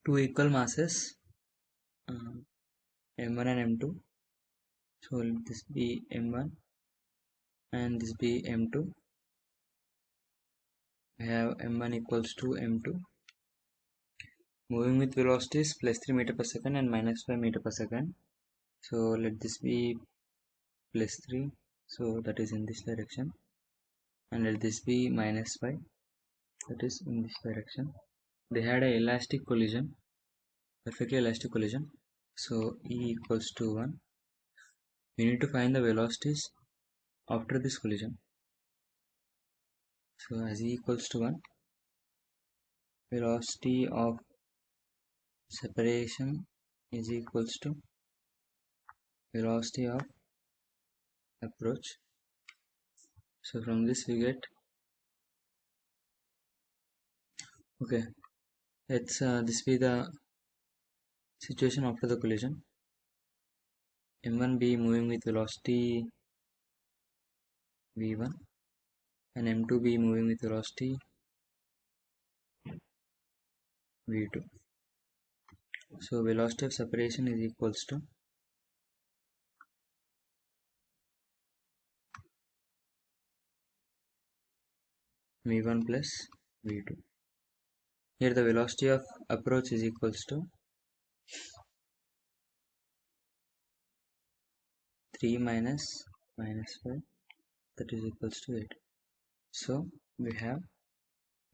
two equal masses, m1 and m2. So let this be m1 and this be m2. We have m1 equals to m2. Moving with velocities plus 3 meter per second and minus 5 meter per second. So let this be plus 3. So that is in this direction. And let this be minus 5. That is in this direction. They had a elastic collision, perfectly elastic collision. So E equals to 1. We need to find the velocities after this collision. So as E equals to 1, velocity of separation is equals to velocity of approach. So from this we get, okay, let's this be the situation after the collision. M1 be moving with velocity v1 and M2 be moving with velocity v2. So velocity of separation is equals to v1 plus v2. Here the velocity of approach is equals to 3 minus 5, that is equals to 8. So we have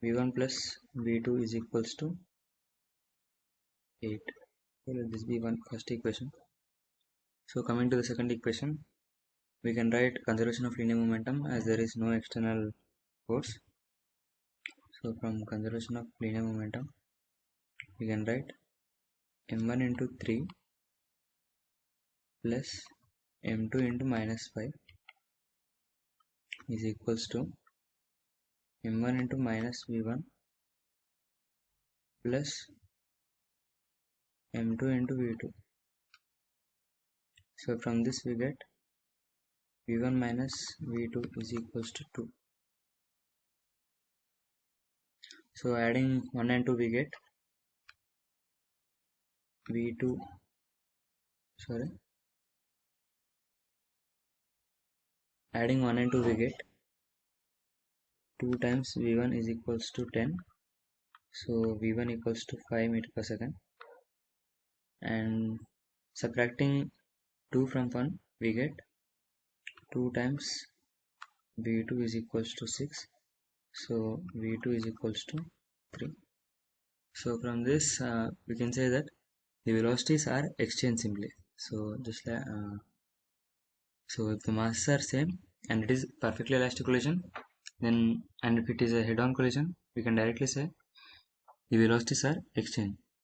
v1 plus v2 is equals to 8. So let this be one first equation. So coming to the second equation, we can write conservation of linear momentum as there is no external force. So from conservation of linear momentum, we can write m1 into 3 plus m2 into minus 5 is equals to m1 into minus v1 plus m2 into v2. So from this we get v1 minus v2 is equals to 2. So adding 1 and 2 we get v2, adding 1 and 2 we get 2 times v1 is equals to 10. So v1 equals to 5 meter per second, and subtracting 2 from 1 we get 2 times v2 is equals to 6. So v2 is equals to 3. So from this we can say that the velocities are exchanged simply. So just like so if the masses are same and it is perfectly elastic collision, then and if it is a head-on collision, we can directly say the velocities are exchanged.